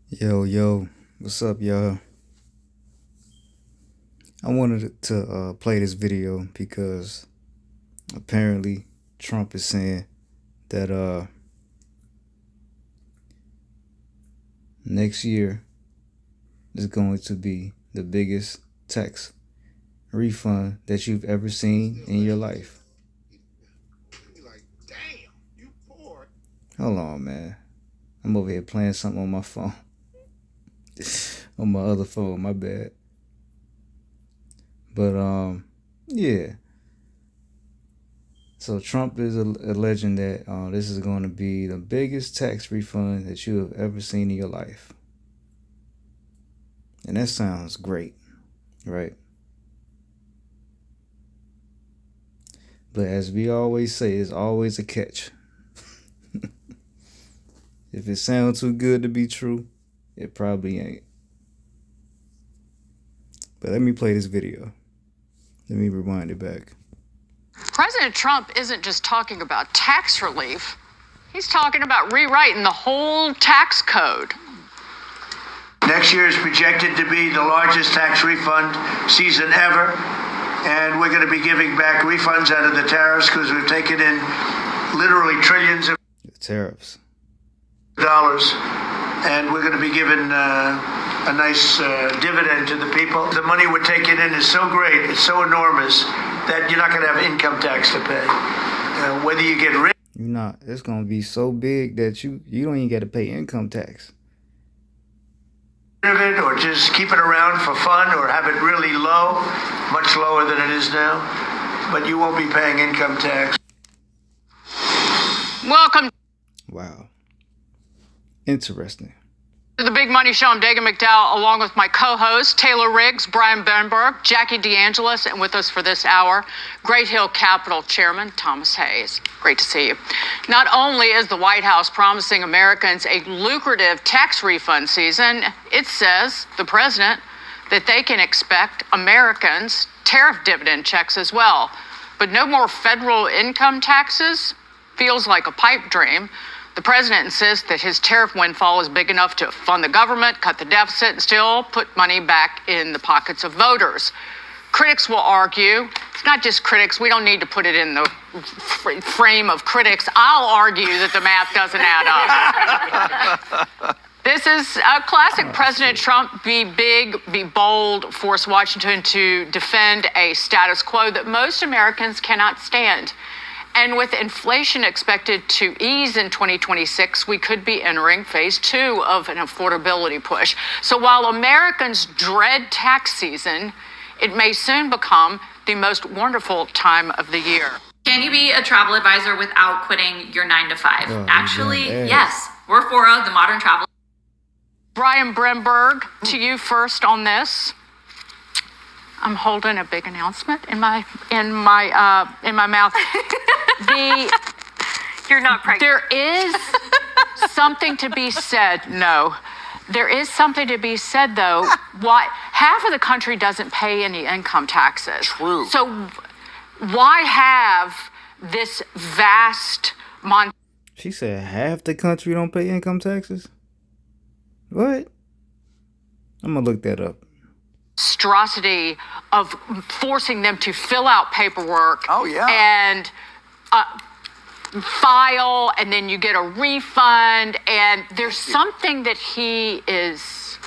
Yo, what's up, y'all? I wanted to play this video because apparently Trump is saying that next year is going to be the biggest tax refund that you've ever seen in your life. Hold on, man. I'm over here playing something on my phone. On my other phone, my bad. But yeah. So Trump is alleging that this is going to be the biggest tax refund that you have ever seen in your life. And that sounds great, right? But as we always say, it's always a catch. If it sounds too good to be true, it probably ain't. But let me play this video. Let me rewind it back. President Trump isn't just talking about tax relief. He's talking about rewriting the whole tax code. Next year is projected to be the largest tax refund season ever. And we're going to be giving back refunds out of the tariffs because we've taken in literally trillions of Tariffs. dollars. And we're going to be giving a nice dividend to the people. The money we're taking in is so great, it's so enormous, that you're not going to have income tax to pay. Whether you get rich. You're not. It's going to be so big that you don't even got to pay income tax. Of it, or just keep it around for fun, or have it really low, much lower than it is now, but you won't be paying income tax. Welcome Wow. Interesting. to the Big Money Show. I'm Dagan McDowell, along with my co-hosts Taylor Riggs, Brian Benberg, Jackie DeAngelis, and with us for this hour, Great Hill Capital Chairman Thomas Hayes. Great to see you. Not only is the White House promising Americans a lucrative tax refund season, it says, the president, that they can expect Americans tariff dividend checks as well. But no more federal income taxes? Feels like a pipe dream. The president insists that his tariff windfall is big enough to fund the government, cut the deficit, and still put money back in the pockets of voters. Critics will argue, it's not just critics, we don't need to put it in the frame of critics. I'll argue that the math doesn't add up. This is a classic President Trump, be big, be bold, force Washington to defend a status quo that most Americans cannot stand. And with inflation expected to ease in 2026, we could be entering phase 2 of an affordability push. So while Americans dread tax season, it may soon become the most wonderful time of the year. Can you be a travel advisor without quitting your 9 to 5? Oh, Actually, yeah. yes. We're Fora, the modern travel. Brian Bremberg, to you first on this. I'm holding a big announcement in my mouth. You're not pregnant. There is something to be said. No, there is something to be said though. Why half of the country doesn't pay any income taxes? True. So why have this vast She said half the country don't pay income taxes? What? I'm going to look that up. monstrosity of forcing them to fill out paperwork? Oh, yeah. And file, and then you get a refund, and there's something that he is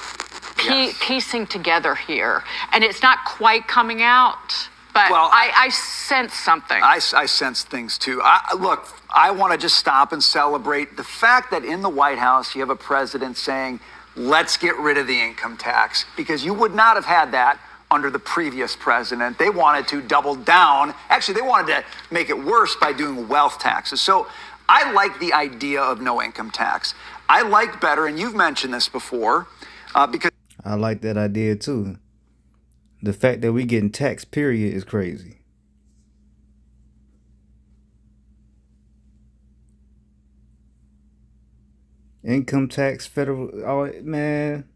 piecing together here, and it's not quite coming out, but Well, I sense something. I sense things too. Look, I want to just stop and celebrate the fact that in the White House you have a president saying, let's get rid of the income tax, because you would not have had that under the previous president. They wanted to double down. Actually, they wanted to make it worse by doing wealth taxes. So I like the idea of no income tax. I like better, and you've mentioned this before, because I like that idea too. The fact that we getting taxed, period, is crazy. Income tax, federal, oh man,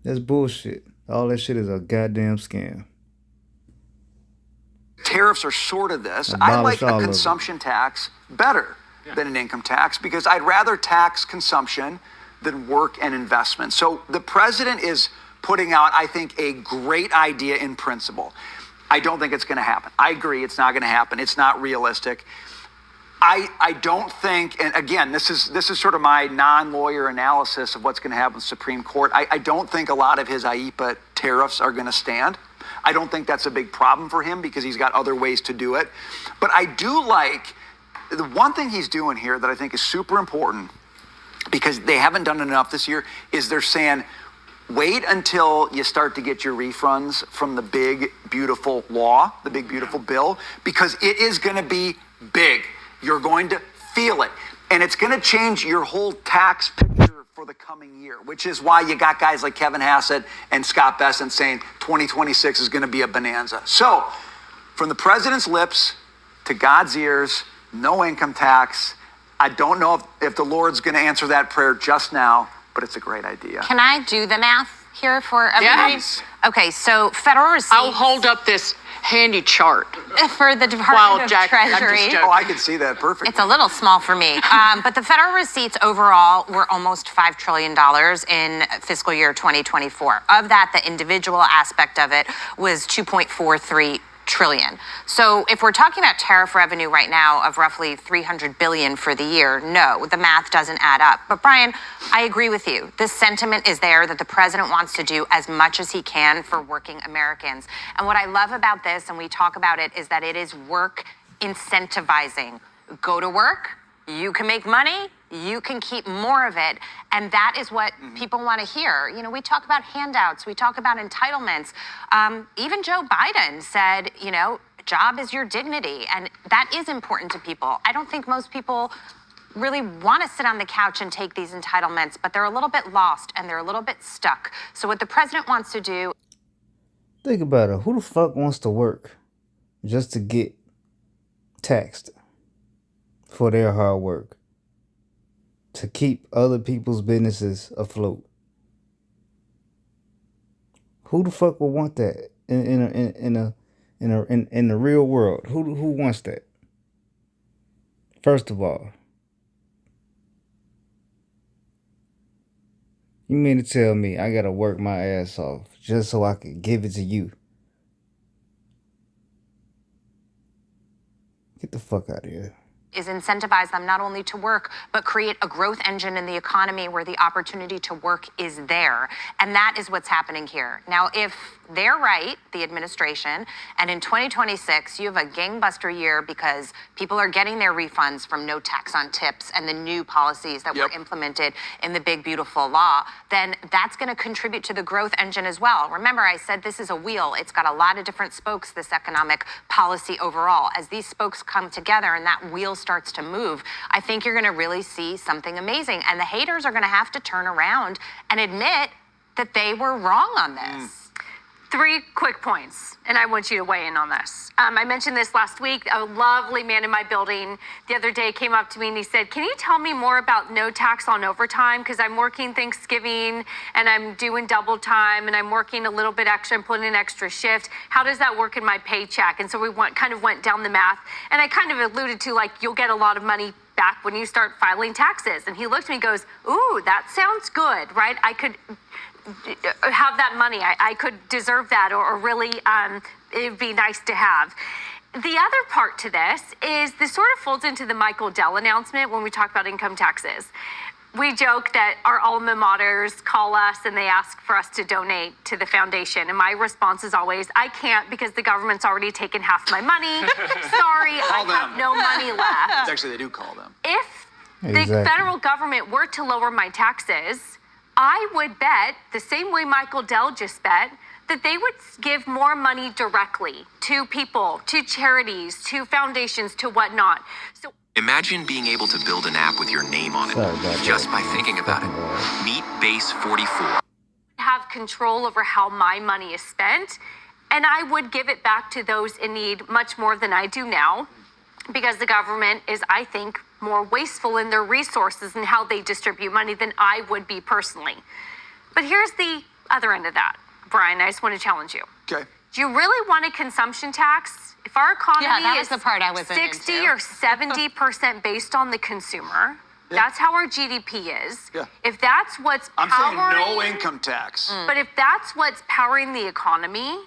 that's bullshit. All that shit is a goddamn scam. tariffs are sort of this. I Abolish like all a of it. consumption tax better than an income tax, because I'd rather tax consumption than work and investment. So the president is putting out, I think, a great idea in principle. I don't think it's going to happen. I agree it's not going to happen. It's not realistic. I don't think, and again, this is sort of my non-lawyer analysis of what's going to happen with the Supreme Court. I don't think a lot of his IEEPA tariffs are going to stand. I don't think that's a big problem for him because he's got other ways to do it. But I do like the one thing he's doing here that I think is super important, because they haven't done enough this year, is they're saying, wait until you start to get your refunds from the big, beautiful law, the big, beautiful bill, because it is going to be big. You're going to feel it. And it's going to change your whole tax picture for the coming year, which is why you got guys like Kevin Hassett and Scott Bessent saying 2026 is going to be a bonanza. So from the president's lips to God's ears, no income tax. I don't know if the Lord's going to answer that prayer just now, but it's a great idea. Can I do the math here for everybody? Yes. Okay, so federal receipts. I'll hold up this handy chart. For the Department of Jack, I'm just Treasury. joking. Oh, I can see that perfectly. It's a little small for me. But the federal receipts overall were almost $5 trillion in fiscal year 2024. Of that, the individual aspect of it was 2.43 trillion. So if we're talking about tariff revenue right now of roughly 300 billion for the year, no, the math doesn't add up. But Brian, I agree with you. The sentiment is there that the president wants to do as much as he can for working Americans. And what I love about this, and we talk about it, is that it is work incentivizing. Go to work, you can make money, you can keep more of it. And that is what people want to hear. You know, we talk about handouts, we talk about entitlements. Even Joe Biden said, you know, job is your dignity. And that is important to people. I don't think most people really want to sit on the couch and take these entitlements, but they're a little bit lost and they're a little bit stuck. So what the president wants to do. Think about it. Who the fuck wants to work just to get taxed for their hard work? To keep other people's businesses afloat. Who the fuck would want that in the real world? Who wants that? First of all, you mean to tell me I gotta work my ass off just so I can give it to you? Get the fuck out of here. Is incentivize them not only to work, but create a growth engine in the economy where the opportunity to work is there. And that is what's happening here. Now, if they're right, the administration, and in 2026, you have a gangbuster year because people are getting their refunds from no tax on tips and the new policies that were implemented in the big, beautiful law, then that's going to contribute to the growth engine as well. Remember, I said this is a wheel. It's got a lot of different spokes, this economic policy overall. As these spokes come together and that wheel starts to move, I think you're going to really see something amazing. And the haters are going to have to turn around and admit that they were wrong on this. 3 quick points, and I want you to weigh in on this. I mentioned this last week. A lovely man in my building the other day came up to me and he said, can you tell me more about no tax on overtime? Because I'm working Thanksgiving and I'm doing double time and I'm working a little bit extra and putting an extra shift. How does that work in my paycheck? And so we kind of went down the math. And I kind of alluded to, like, you'll get a lot of money back when you start filing taxes. And he looked at me and goes, ooh, that sounds good, right? I could have that money. I could deserve that, or really it'd be nice to have. The other part to this is this sort of folds into the Michael Dell announcement when we talk about income taxes. We joke that our alma maters call us and they ask for us to donate to the foundation. And my response is always, I can't because the government's already taken half my money. Sorry, I have no money left. Actually, they do call them. If the federal government were to lower my taxes, I would bet, the same way Michael Dell just bet, that they would give more money directly to people, to charities, to foundations, to whatnot. So imagine being able to build an app with your name on it just by thinking about it. Meet Base 44. Have control over how my money is spent, and I would give it back to those in need much more than I do now, because the government is, I think, more wasteful in their resources and how they distribute money than I would be personally. But here's the other end of that, Brian. I just want to challenge you. Okay. Do you really want a consumption tax? If our economy That was is the part I wasn't 60 into. or 70% based on the consumer, That's how our GDP is. Yeah. If that's what's I'm powering, saying no income tax. but if that's what's powering the economy,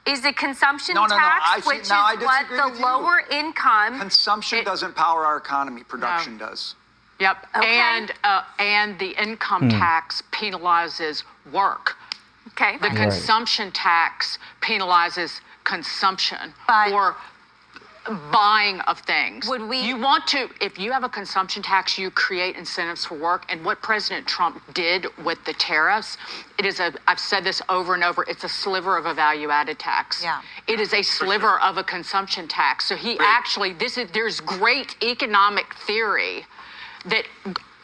is a consumption No, no, no. tax, which is I what disagree the with you. lower income. Consumption doesn't power our economy. Production does. Yep. Okay. And the income tax penalizes work. Okay. The consumption tax penalizes consumption But- or buying of things. Would we- You want to, if you have a consumption tax, you create incentives for work. And what President Trump did with the tariffs, I've said this over and over, it's a sliver of a value-added tax. Yeah. It is a sliver of a consumption tax. So there's great economic theory that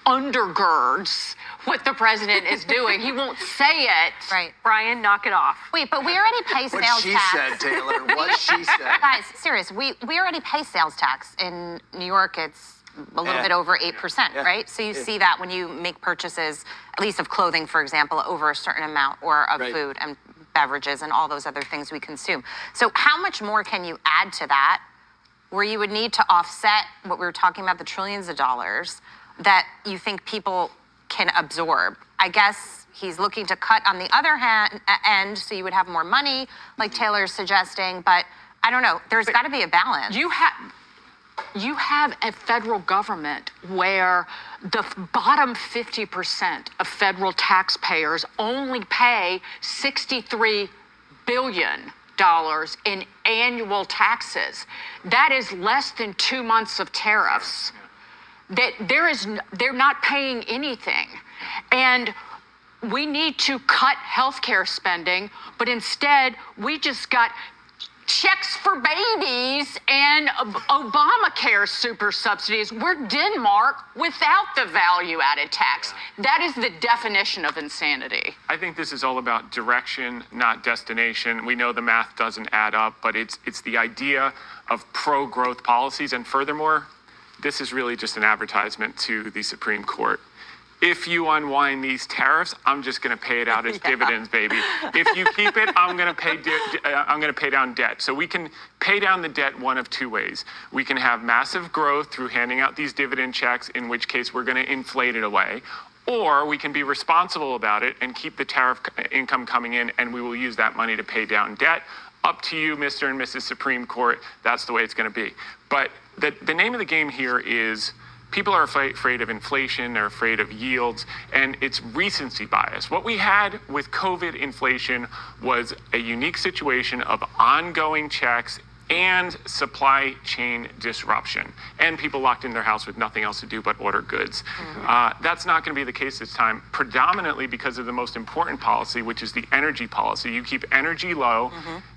undergirds what the president is doing. He won't say it. Right. Brian, knock it off. Wait, but we already pay What sales she tax. said, Taylor. What she said. Guys, serious. We already pay sales tax. In New York, it's a little bit over 8%, right? So you see that when you make purchases, at least of clothing, for example, over a certain amount, or of food and beverages and all those other things we consume. So how much more can you add to that where you would need to offset what we were talking about, the trillions of dollars that you think people can absorb? I guess he's looking to cut on the other end, so you would have more money, like Taylor's suggesting. But I don't know. There's got to be a balance. You have a federal government where the bottom 50% of federal taxpayers only pay $63 billion in annual taxes. That is less than 2 months of tariffs. They're not paying anything. And we need to cut healthcare spending, but instead we just got checks for babies and Obamacare super subsidies. We're Denmark without the value-added tax. That is the definition of insanity. I think this is all about direction, not destination. We know the math doesn't add up, but it's the idea of pro-growth policies. And furthermore, this is really just an advertisement to the Supreme Court. If you unwind these tariffs, I'm just going to pay it out as dividends, baby. If you keep it, I'm going to pay down debt. So we can pay down the debt one of two ways. We can have massive growth through handing out these dividend checks, in which case we're going to inflate it away. Or we can be responsible about it and keep the tariff income coming in, and we will use that money to pay down debt. Up to you, Mr. and Mrs. Supreme Court. That's the way it's going to be. But the name of the game here is people are afraid of inflation, they're afraid of yields, and it's recency bias. What we had with COVID inflation was a unique situation of ongoing checks and supply chain disruption, and people locked in their house with nothing else to do but order goods. That's not going to be the case this time, predominantly because of the most important policy, which is the energy policy. You keep energy low.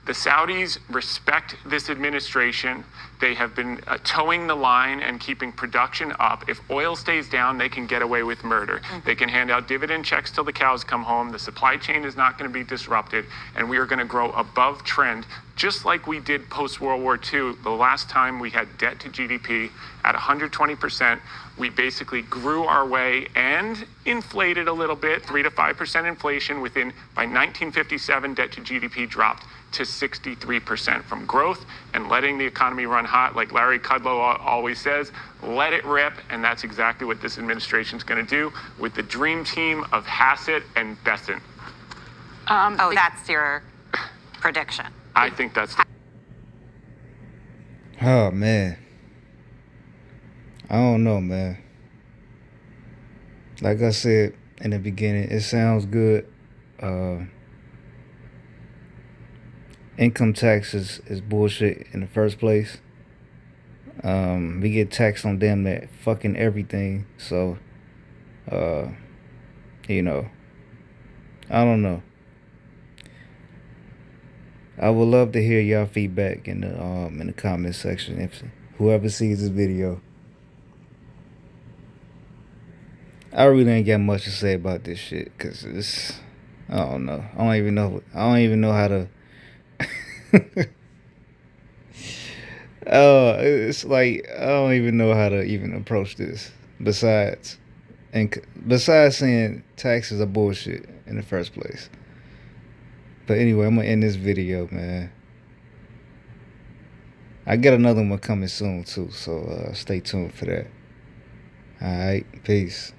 The Saudis respect this administration. They have been towing the line and keeping production up. If oil stays down, they can get away with murder. They can hand out dividend checks till the cows come home. The supply chain is not going to be disrupted, and we are going to grow above trend, just like we did post-World War II. The last time we had debt to GDP at 120%, we basically grew our way and inflated a little bit, 3 to 5% inflation by 1957, debt to GDP dropped to 63% from growth and letting the economy run hot. Like Larry Kudlow always says, let it rip. And that's exactly what this administration is going to do with the dream team of Hassett and Besant. That's your prediction. I think that's Oh, man. I don't know, man. Like I said in the beginning, it sounds good. Income tax is bullshit in the first place. We get taxed on damn near fucking everything. So, you know, I don't know. I would love to hear y'all feedback in the comment section. If whoever sees this video, I really ain't got much to say about this shit, cause it's, I don't know. I don't even know how to. It's like I don't even know how to even approach this. Besides saying taxes are bullshit in the first place. But anyway, I'm gonna end this video, man. I got another one coming soon too, so stay tuned for that. All right, peace.